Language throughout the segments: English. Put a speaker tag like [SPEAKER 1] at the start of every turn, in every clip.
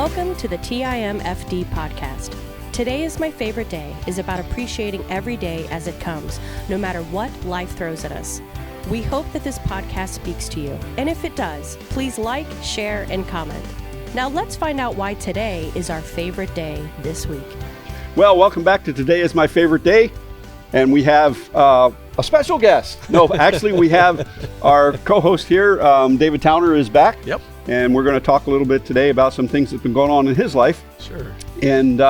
[SPEAKER 1] Welcome to the TIMFD podcast. Today is my favorite day is about appreciating every day as it comes, no matter what life throws at us. We hope that this podcast speaks to you, and if it does, please like, share, and comment. Now let's find out why today is our favorite day this week.
[SPEAKER 2] Well, welcome back to Today is My Favorite Day, and we have a special guest. No, actually we have our co-host here, David Towner is back.
[SPEAKER 3] Yep.
[SPEAKER 2] And we're going to talk a little bit today about some things that have been going on in his life.
[SPEAKER 3] Sure.
[SPEAKER 2] And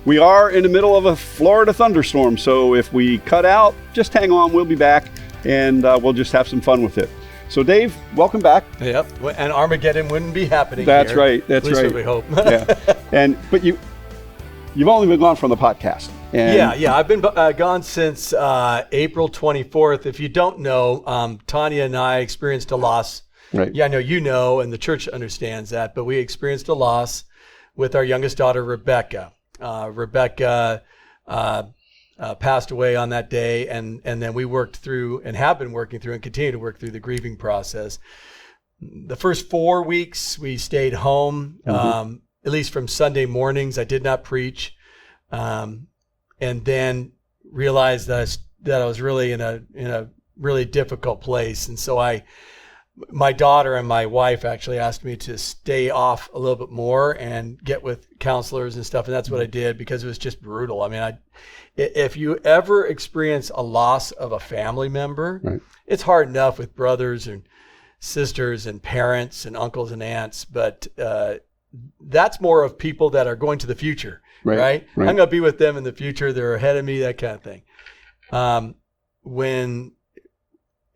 [SPEAKER 2] we are in the middle of a Florida thunderstorm, so if we cut out, just hang on, we'll be back, and we'll just have some fun with it. So Dave, welcome back.
[SPEAKER 3] Yep, and Armageddon wouldn't be happening
[SPEAKER 2] That's
[SPEAKER 3] here.
[SPEAKER 2] Right, that's
[SPEAKER 3] At least
[SPEAKER 2] right.
[SPEAKER 3] we hope.
[SPEAKER 2] Yeah. But you've only been gone from the podcast. And
[SPEAKER 3] Yeah, I've been gone since April 24th. If you don't know, Tanya and I experienced a loss.
[SPEAKER 2] Right.
[SPEAKER 3] Yeah, I know you know, and the church understands that, but we experienced a loss with our youngest daughter, Rebecca. Rebecca passed away on that day, and then we worked through and have been working through and continue to work through the grieving process. The first 4 weeks, we stayed home, at least from Sunday mornings. I did not preach, and then realized that I was really in a really difficult place, and so my daughter and my wife actually asked me to stay off a little bit more and get with counselors and stuff. And that's what I did because it was just brutal. I mean, if you ever experience a loss of a family member, right. It's hard enough with brothers and sisters and parents and uncles and aunts, but that's more of people that are going to the future, right? I'm going to be with them in the future. They're ahead of me, that kind of thing.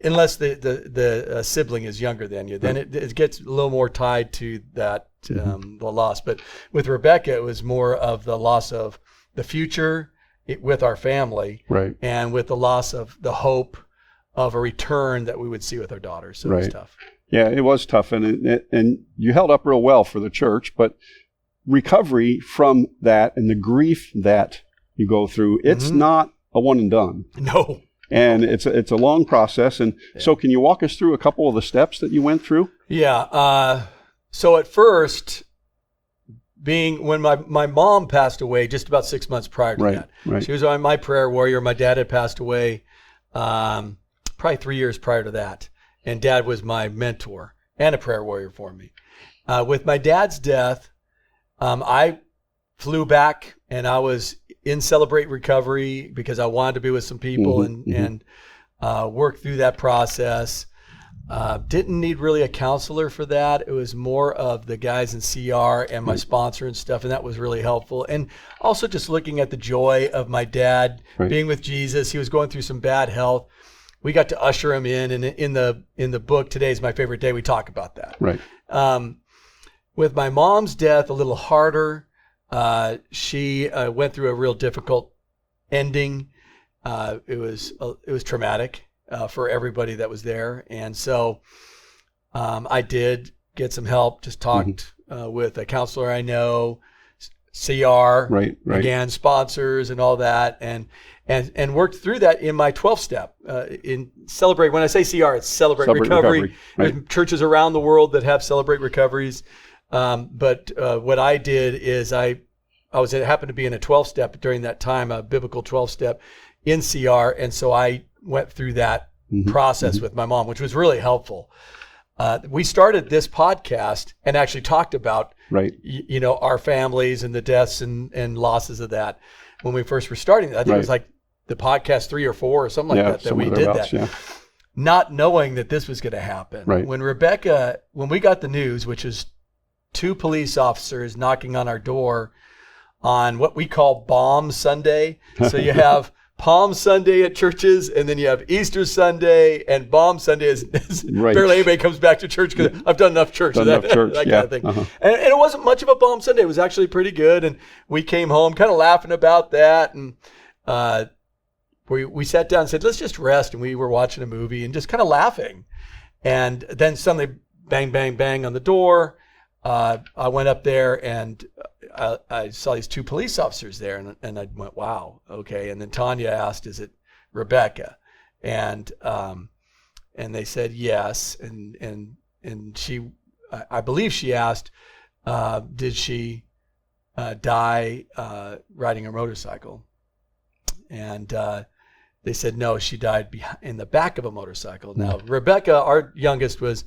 [SPEAKER 3] Unless the sibling is younger than you, then it gets a little more tied to that the loss. But with Rebecca, it was more of the loss of the future with our family,
[SPEAKER 2] right,
[SPEAKER 3] and with the loss of the hope of a return that we would see with our daughter. So It was tough.
[SPEAKER 2] Yeah, it was tough, and you held up real well for the church. But recovery from that and the grief that you go through, it's not a one and done.
[SPEAKER 3] No.
[SPEAKER 2] And it's a long process. And so can you walk us through a couple of the steps that you went through?
[SPEAKER 3] Yeah. So at first, when my mom passed away just about 6 months prior to that.
[SPEAKER 2] Right.
[SPEAKER 3] She was my prayer warrior. My dad had passed away probably 3 years prior to that. And Dad was my mentor and a prayer warrior for me. With my dad's death, I flew back and I was in Celebrate Recovery because I wanted to be with some people and work through that process. Didn't need really a counselor for that. It was more of the guys in CR and my sponsor and stuff, and that was really helpful. And also just looking at the joy of my dad being with Jesus. He was going through some bad health. We got to usher him in, and in the book, Today's My Favorite Day, we talk about that.
[SPEAKER 2] Right.
[SPEAKER 3] With my mom's death, a little harder. She went through a real difficult ending. It was traumatic for everybody that was there, and so I did get some help. Just talked with a counselor I know, CR, again, sponsors and all that, and worked through that in my 12-step. In Celebrate, when I say CR, it's Celebrate Recovery. There's churches around the world that have Celebrate Recoveries. But what I did is I happened to be in a 12-step during that time, a biblical 12-step in CR. And so I went through that process with my mom, which was really helpful. We started this podcast and actually talked about, our families and the deaths and losses of that when we first were starting. I think it was like the podcast 3 or 4 or something like that we did that. Yeah. Not knowing that this was going to happen. Right. When we got the news, which is 2 police officers knocking on our door on what we call Bomb Sunday. So you have Palm Sunday at churches, and then you have Easter Sunday, and Bomb Sunday is barely anybody comes back to church because I've done enough church. That kind of thing. And it wasn't much of a Bomb Sunday. It was actually pretty good, and we came home kind of laughing about that, and we sat down and said, let's just rest, and we were watching a movie and just kind of laughing. And then suddenly, bang, bang, bang on the door. I went up there and I saw these 2 police officers there, and I went, wow, okay. And then Tanya asked, is it Rebecca? And they said yes. And she, I believe she asked, did she die riding a motorcycle? And they said, no, she died in the back of a motorcycle. Now, Rebecca, our youngest, was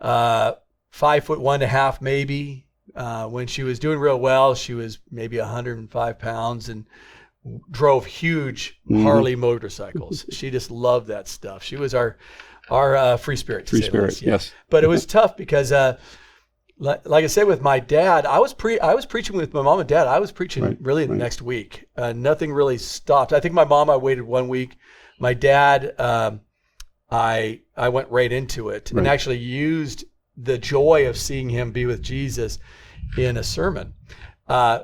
[SPEAKER 3] 5'1.5" maybe. When she was doing real well, she was maybe 105 pounds and drove huge Harley motorcycles. She just loved that stuff. She was our free spirit.
[SPEAKER 2] Free spirit, yes.
[SPEAKER 3] But it was tough because, like I said, with my dad, I was preaching with my mom and dad. I was preaching the next week. Nothing really stopped. I think my mom, I waited 1 week. My dad, I went right into it and actually used the joy of seeing him be with Jesus in a sermon.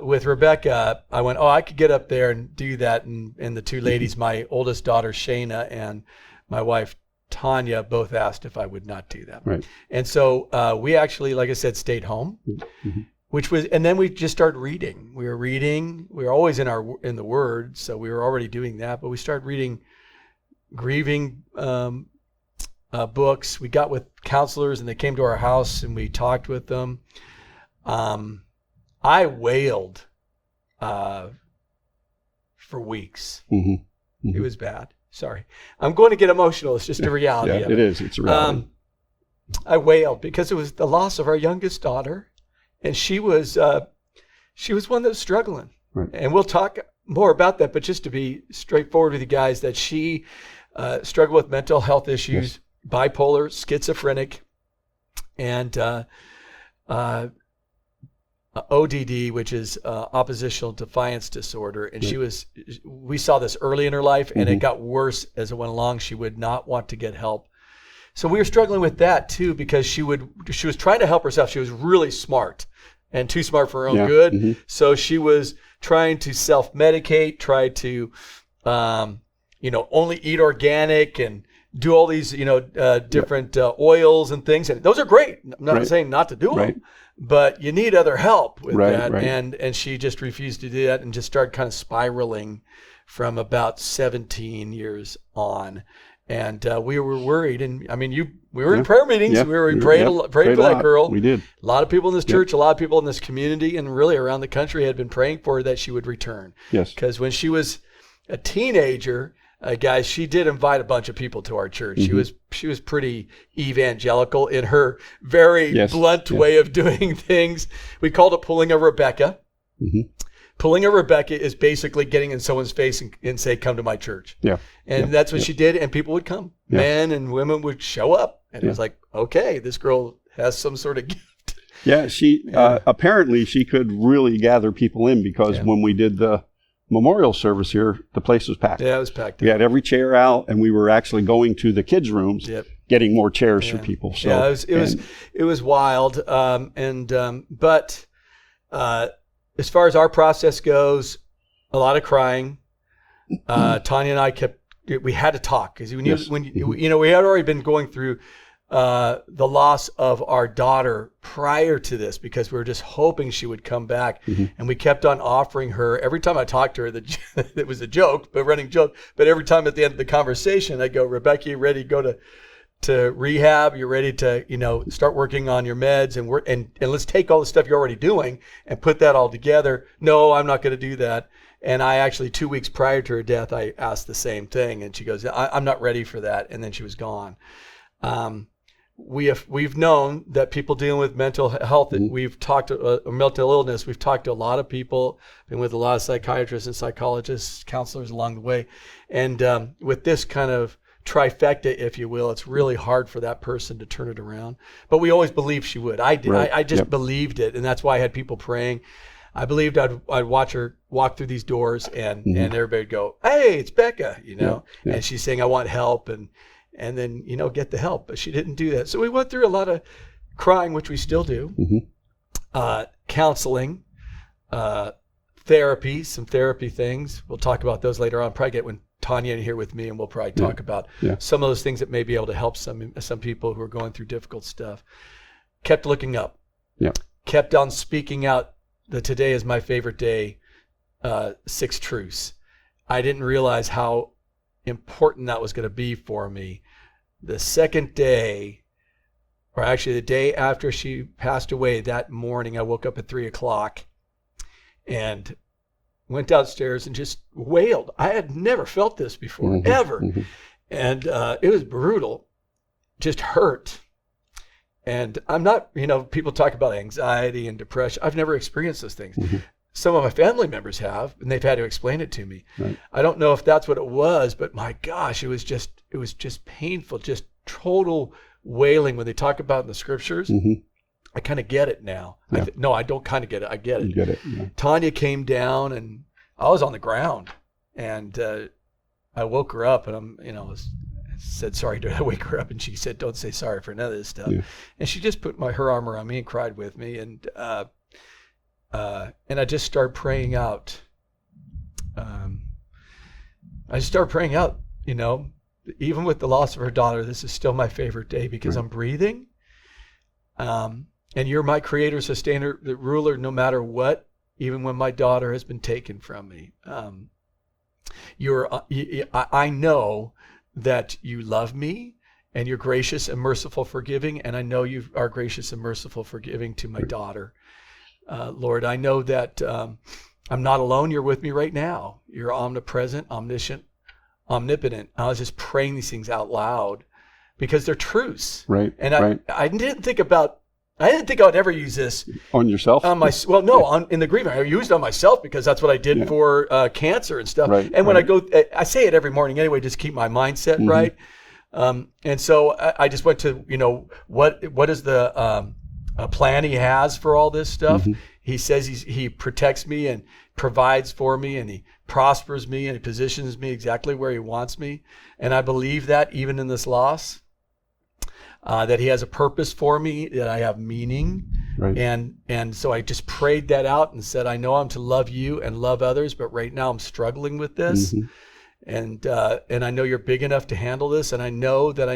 [SPEAKER 3] With Rebecca, I went, I could get up there and do that. And the two ladies, my oldest daughter, Shayna, and my wife, Tanya, both asked if I would not do that.
[SPEAKER 2] Right.
[SPEAKER 3] And so we actually, like I said, stayed home, and then we just started reading. We were always in the Word, so we were already doing that, but we started reading grieving books. We got with counselors and they came to our house and we talked with them. I wailed for weeks. It was bad. Sorry. I'm going to get emotional. It's just a reality.
[SPEAKER 2] Yeah, it is. It's a reality.
[SPEAKER 3] I wailed because it was the loss of our youngest daughter, and she was one that was struggling.
[SPEAKER 2] Right.
[SPEAKER 3] And we'll talk more about that, but just to be straightforward with you guys, that she struggled with mental health issues, bipolar, schizophrenic, and ODD, which is oppositional defiance disorder. And we saw this early in her life, and it got worse as it went along. She would not want to get help. So we were struggling with that too, because she was trying to help herself. She was really smart and too smart for her own good. So she was trying to self-medicate, try to, only eat organic and do all these, different oils and things. And those are great. I'm not saying not to do them, but you need other help with that.
[SPEAKER 2] Right.
[SPEAKER 3] And she just refused to do that and just started kind of spiraling from about 17 years on. And we were worried. And I mean, we were in prayer meetings. We prayed for that girl.
[SPEAKER 2] We did.
[SPEAKER 3] A lot of people in this church, a lot of people in this community, and really around the country had been praying for her that she would return.
[SPEAKER 2] Yes.
[SPEAKER 3] Because when she was a teenager, guys, she did invite a bunch of people to our church. She was pretty evangelical in her very blunt way of doing things. We called it pulling a Rebecca. Pulling a Rebecca is basically getting in someone's face and say, "Come to my church." And that's what she did, and people would come. Men and women would show up, and it was like, okay, this girl has some sort of gift.
[SPEAKER 2] Yeah, she apparently she could really gather people in, because when we did the memorial service here, the place was packed.
[SPEAKER 3] Yeah, it was packed.
[SPEAKER 2] We had every chair out, and we were actually going to the kids' rooms, getting more chairs for people. So
[SPEAKER 3] it was wild. But as far as our process goes, a lot of crying. Tanya and I we had to talk, because we knew we had already been going through the loss of our daughter prior to this, because we were just hoping she would come back. And we kept on offering her, every time I talked to her, it was a joke, a running joke, but every time at the end of the conversation, I go, "Rebecca, you ready to go to rehab? You're ready to, start working on your meds and let's take all the stuff you're already doing and put that all together." "No, I'm not going to do that." And I actually, 2 weeks prior to her death, I asked the same thing, and she goes, I'm not ready for that. And then she was gone. We've known that people dealing with mental health, we've talked mental illness, we've talked to a lot of people, been with a lot of psychiatrists and psychologists, counselors along the way. And with this kind of trifecta, if you will, it's really hard for that person to turn it around. But we always believed she would. I did.
[SPEAKER 2] Right.
[SPEAKER 3] I just believed it, and that's why I had people praying. I believed I'd watch her walk through these doors, and everybody would go, "Hey, it's Becca," and she's saying, "I want help," and then get the help. But she didn't do that. So we went through a lot of crying, which we still do, counseling, therapy, some therapy things. We'll talk about those later on. Probably get when Tanya in here with me, and we'll probably talk about some of those things that may be able to help some people who are going through difficult stuff. Kept looking up. Kept on speaking out. Today is my favorite day, 6 truths. I didn't realize how important that was going to be for me. The second day, or actually the day after she passed away, that morning, I woke up at 3:00 and went downstairs and just wailed. I had never felt this before, ever. And it was brutal, just hurt. And I'm not, people talk about anxiety and depression. I've never experienced those things. Some of my family members have, and they've had to explain it to me.
[SPEAKER 2] Right.
[SPEAKER 3] I don't know if that's what it was, but my gosh, it was just painful, just total wailing. When they talk about in the scriptures, I kind of get it now.
[SPEAKER 2] Yeah.
[SPEAKER 3] No, I don't kind of get it. I get it.
[SPEAKER 2] You get it. Yeah.
[SPEAKER 3] Tanya came down, and I was on the ground, and I woke her up, and I said, sorry, did I wake her up? And she said, don't say sorry for none of this stuff.
[SPEAKER 2] Yeah.
[SPEAKER 3] And she just put her arm around me and cried with me. And I just started praying out. I just started praying out, even with the loss of her daughter, this is still my favorite day because I'm breathing. And you're my creator, sustainer, the ruler, no matter what, even when my daughter has been taken from me. I know that you love me and you're gracious and merciful, forgiving. And I know you are gracious and merciful, forgiving to my daughter. Lord, I know that I'm not alone. You're with me right now. You're omnipresent, omniscient, omnipotent. I was just praying these things out loud because they're truths.
[SPEAKER 2] Right.
[SPEAKER 3] And I didn't think I would ever use this
[SPEAKER 2] on yourself.
[SPEAKER 3] In the grieving, I used it on myself because that's what I did for cancer and stuff.
[SPEAKER 2] Right,
[SPEAKER 3] and when I say it every morning anyway, just keep my mindset right. And so I just went to, what is the plan he has for all this stuff? He says he protects me and provides for me, and he prospers me, and he positions me exactly where he wants me. And I believe that even in this loss. That he has a purpose for me, that I have meaning.
[SPEAKER 2] Right.
[SPEAKER 3] And so I just prayed that out and said, I know I'm to love you and love others, but right now I'm struggling with this. And I know you're big enough to handle this. And I know that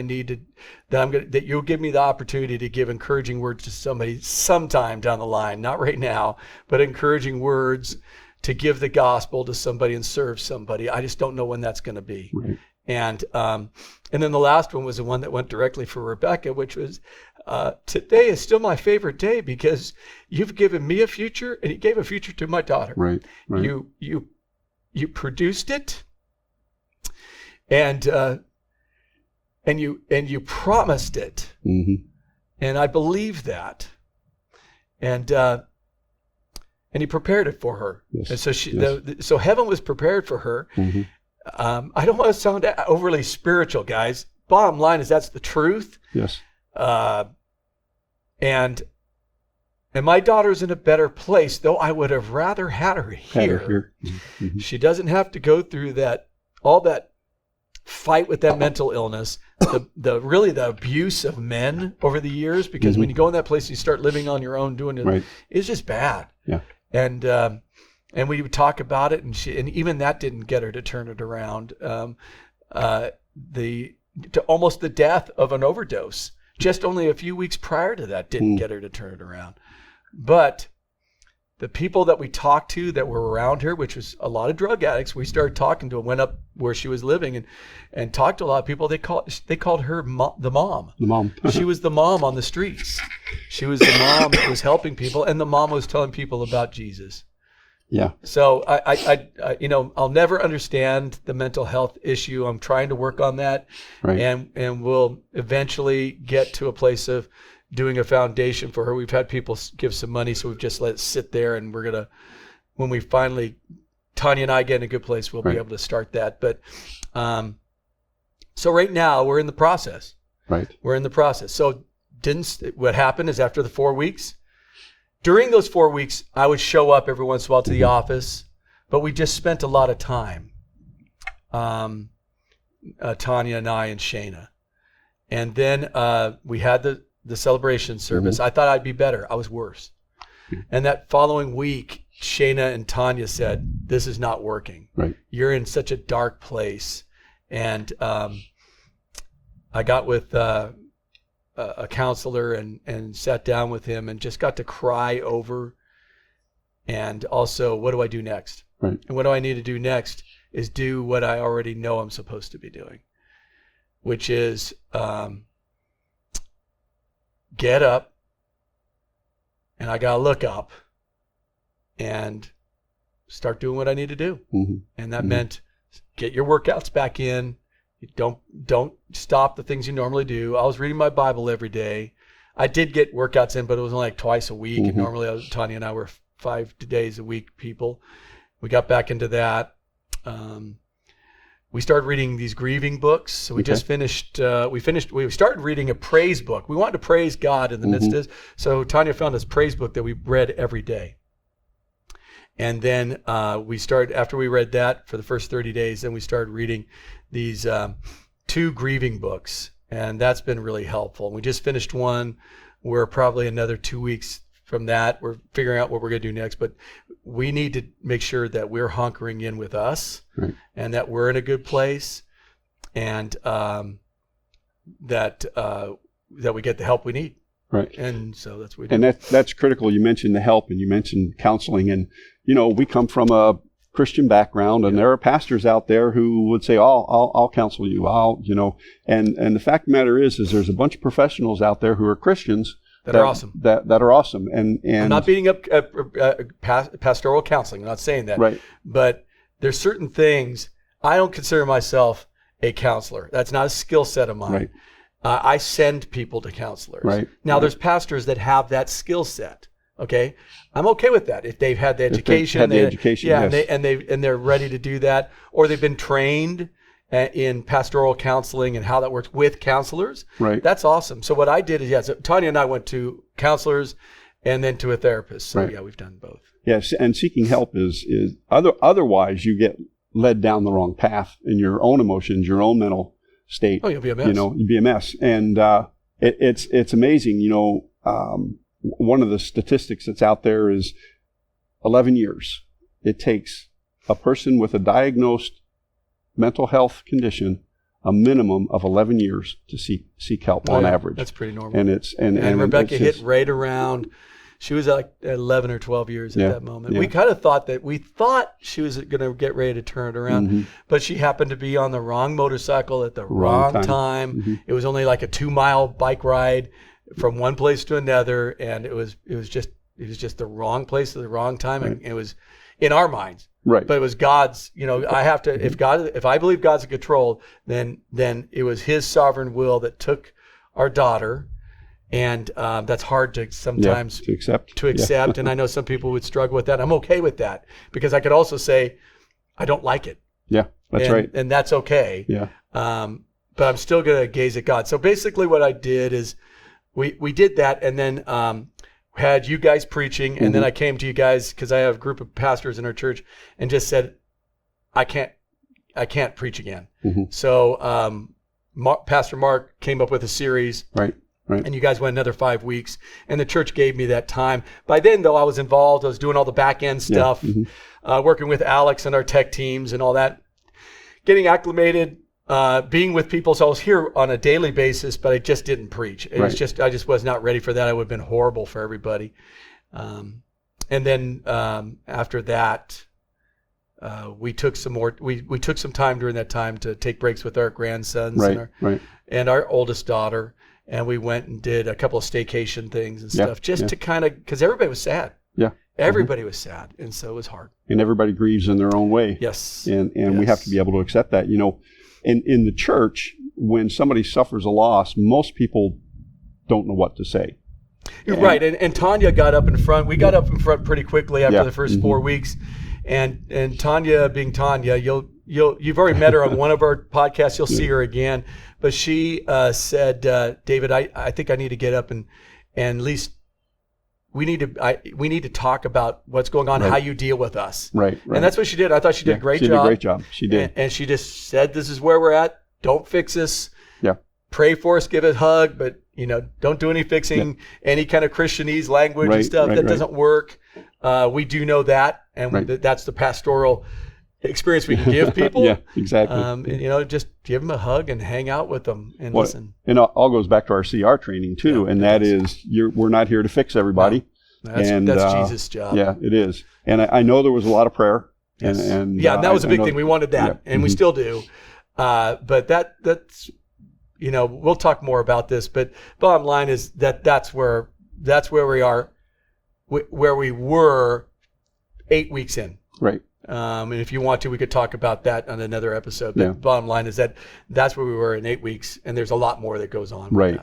[SPEAKER 3] that you'll give me the opportunity to give encouraging words to somebody sometime down the line, not right now, but encouraging words to give the gospel to somebody and serve somebody. I just don't know when that's going to be.
[SPEAKER 2] Right.
[SPEAKER 3] And then the last one was the one that went directly for Rebecca, which was, today is still my favorite day because you've given me a future and you gave a future to my daughter.
[SPEAKER 2] Right.
[SPEAKER 3] You produced it and you promised it. And I believe that. And you prepared it for her.
[SPEAKER 2] Yes.
[SPEAKER 3] And so heaven was prepared for her. I don't want to sound overly spiritual, guys. Bottom line is that's the truth.
[SPEAKER 2] Yes.
[SPEAKER 3] And my daughter's in a better place, though I would have rather had her here. She doesn't have to go through all that fight with that mental illness, the abuse of men over the years, because when you go in that place and you start living on your own, doing it, it's just bad.
[SPEAKER 2] Yeah.
[SPEAKER 3] And we would talk about it, and even that didn't get her to turn it around. To almost the death of an overdose, just only a few weeks prior to that, didn't get her to turn it around. But the people that we talked to that were around her, which was a lot of drug addicts, we started talking to them, went up where she was living and talked to a lot of people. They called her the mom. The mom. She was the mom on the streets. She was the mom that was helping people, and the mom was telling people about Jesus.
[SPEAKER 2] Yeah.
[SPEAKER 3] So I I'll never understand the mental health issue. I'm trying to work on that, and we'll eventually get to a place of doing a foundation for her. We've had people give some money, so we've just let it sit there, and we're gonna, when we finally, Tanya and I get in a good place, we'll be able to start that. But so right now we're in the process. Right. We're in the process. So what happened is after the 4 weeks. During those 4 weeks, I would show up every once in a while to the office, but we just spent a lot of time, Tanya and I and Shayna. And then we had the celebration service. I thought I'd be better. I was worse. And that following week, Shayna and Tanya said, this is not working. Right. You're in such a dark place. And I got with a counselor and sat down with him and just got to cry over, and also, what do I do next? Right. And what do I need to do next is do what I already know I'm supposed to be doing, which is get up, and I got to look up and start doing what I need to do.
[SPEAKER 2] Mm-hmm.
[SPEAKER 3] And that meant get your workouts back in. Don't stop the things you normally do. I was reading my Bible every day. I did get workouts in, but it was only like twice a week. And normally Tanya and I were 5 days a week people. We got back into that. We started reading these grieving books. So we just finished, we started reading a praise book. We wanted to praise God in the midst of this. So Tanya found this praise book that we read every day. And then after we read that for the first 30 days, then we started reading these 2 grieving books. And that's been really helpful. We just finished one. We're probably another 2 weeks from that. We're figuring out what we're going to do next. But we need to make sure that we're hunkering in with us and that we're in a good place and that we get the help we need.
[SPEAKER 2] Right.
[SPEAKER 3] And so that's what we do.
[SPEAKER 2] And that's critical. You mentioned the help and you mentioned counseling. And, we come from a Christian background, and there are pastors out there who would say, I'll counsel you. And the fact of the matter is there's a bunch of professionals out there who are Christians
[SPEAKER 3] that are awesome.
[SPEAKER 2] That are awesome. And
[SPEAKER 3] I'm not beating up pastoral counseling. I'm not saying that.
[SPEAKER 2] Right.
[SPEAKER 3] But there's certain things. I don't consider myself a counselor. That's not a skill set of mine.
[SPEAKER 2] Right.
[SPEAKER 3] I send people to counselors.
[SPEAKER 2] Right.
[SPEAKER 3] Now, there's pastors that have that skill set. Okay, I'm okay with that if they've had the education.
[SPEAKER 2] Yes.
[SPEAKER 3] and they're ready to do that, or they've been trained in pastoral counseling and how that works with counselors.
[SPEAKER 2] Right.
[SPEAKER 3] That's awesome. So what I did is, so Tanya and I went to counselors and then to a therapist. So we've done both.
[SPEAKER 2] Yes, and seeking help is otherwise you get led down the wrong path in your own emotions, your own mental state.
[SPEAKER 3] Oh, you'll be a mess.
[SPEAKER 2] You'd be a mess. And it's amazing. One of the statistics that's out there is 11 years. It takes a person with a diagnosed mental health condition a minimum of 11 years to seek help on average.
[SPEAKER 3] That's pretty normal.
[SPEAKER 2] And
[SPEAKER 3] Rebecca hit right around. She was like 11 or 12 years at that moment.
[SPEAKER 2] Yeah.
[SPEAKER 3] We kind of thought she was going to get ready to turn it around, but she happened to be on the wrong motorcycle at the wrong time. It was only like a 2-mile bike ride from one place to another, and it was just the wrong place at the wrong time, and it was in our minds.
[SPEAKER 2] Right.
[SPEAKER 3] But it was God's. I have to. If I believe God's in control, then it was His sovereign will that took our daughter. And that's hard to sometimes
[SPEAKER 2] to accept.
[SPEAKER 3] And I know some people would struggle with that. I'm okay with that because I could also say, I don't like it.
[SPEAKER 2] Yeah, that's right.
[SPEAKER 3] And that's okay.
[SPEAKER 2] Yeah.
[SPEAKER 3] But I'm still going to gaze at God. So basically what I did is we did that and then had you guys preaching. And then I came to you guys because I have a group of pastors in our church and just said, I can't preach again. So Pastor Mark came up with a series.
[SPEAKER 2] Right.
[SPEAKER 3] And you guys went another 5 weeks, and the church gave me that time. By then, though, I was involved. I was doing all the back end stuff, working with Alex and our tech teams and all that, getting acclimated, being with people. So I was here on a daily basis, but I just didn't preach. It was just I just was not ready for that. I would have been horrible for everybody. And then after that, we took some more. We took some time during that time to take breaks with our grandsons and our oldest daughter. And we went and did a couple of staycation things and stuff to kind of, because everybody was sad.
[SPEAKER 2] Yeah.
[SPEAKER 3] Everybody was sad. And so it was hard.
[SPEAKER 2] And everybody grieves in their own way.
[SPEAKER 3] Yes.
[SPEAKER 2] And we have to be able to accept that. In the church, when somebody suffers a loss, most people don't know what to say.
[SPEAKER 3] You're right. And Tanya got up in front. We got up in front pretty quickly after the first 4 weeks. And Tanya, being Tanya, you've already met her on one of our podcasts. You'll see her again. But she said, David, I think I need to get up and at least we need to talk about what's going on, how you deal with us.
[SPEAKER 2] Right.
[SPEAKER 3] And that's what she did. I thought she did a great job.
[SPEAKER 2] She did a great job. She did.
[SPEAKER 3] And she just said, this is where we're at. Don't fix us.
[SPEAKER 2] Yeah.
[SPEAKER 3] Pray for us. Give us a hug. But, don't do any fixing, any kind of Christianese language and stuff. That doesn't work. We do know that. And that's the pastoral experience we can give people.
[SPEAKER 2] Yeah, exactly.
[SPEAKER 3] Just give them a hug and hang out with them and listen.
[SPEAKER 2] And all goes back to our CR training too, and that is we're not here to fix everybody.
[SPEAKER 3] No, that's Jesus' job.
[SPEAKER 2] Yeah, it is. And I know there was a lot of prayer.
[SPEAKER 3] Yes.
[SPEAKER 2] And
[SPEAKER 3] that was a big thing. We wanted that, and we still do. But that's we'll talk more about this, but bottom line is that's where we are, where we were 8 weeks in.
[SPEAKER 2] Right.
[SPEAKER 3] And if you want to, we could talk about that on another episode. But bottom line is that's where we were in 8 weeks, and there's a lot more that goes on.
[SPEAKER 2] Right.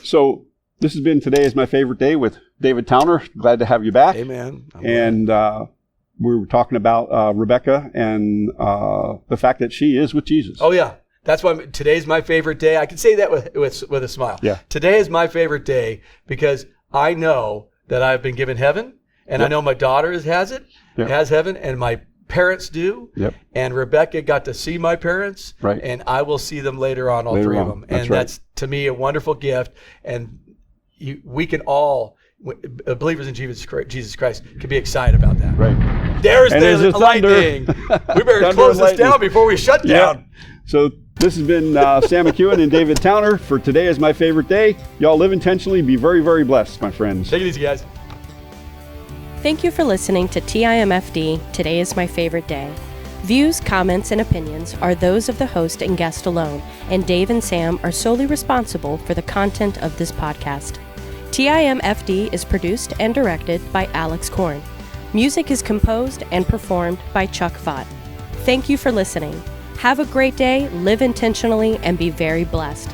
[SPEAKER 2] So this has been Today is My Favorite Day with David Towner. Glad to have you back.
[SPEAKER 3] Hey, man.
[SPEAKER 2] And we were talking about Rebecca and the fact that she is with Jesus.
[SPEAKER 3] Oh, yeah. That's why today's my favorite day. I can say that with a smile.
[SPEAKER 2] Yeah.
[SPEAKER 3] Today is my favorite day because I know that I've been given heaven, and I know my daughter has heaven, and my parents do. Yep. And Rebecca got to see my parents,
[SPEAKER 2] right.
[SPEAKER 3] And I will see them later on, all three of them. And that's to me a wonderful gift. And we can all, believers in Jesus Christ, can be excited about that.
[SPEAKER 2] Right.
[SPEAKER 3] There's the lightning. We better close this down before we shut down.
[SPEAKER 2] Yep. So this has been Sam McEwen and David Towner for Today is My Favorite Day. Y'all live intentionally. Be very, very blessed, my friends.
[SPEAKER 3] Take it easy, guys.
[SPEAKER 1] Thank you for listening to TIMFD, Today is My Favorite Day. Views, comments, and opinions are those of the host and guest alone, and Dave and Sam are solely responsible for the content of this podcast. TIMFD is produced and directed by Alex Korn. Music is composed and performed by Chuck Vaught. Thank you for listening. Have a great day, live intentionally, and be very blessed.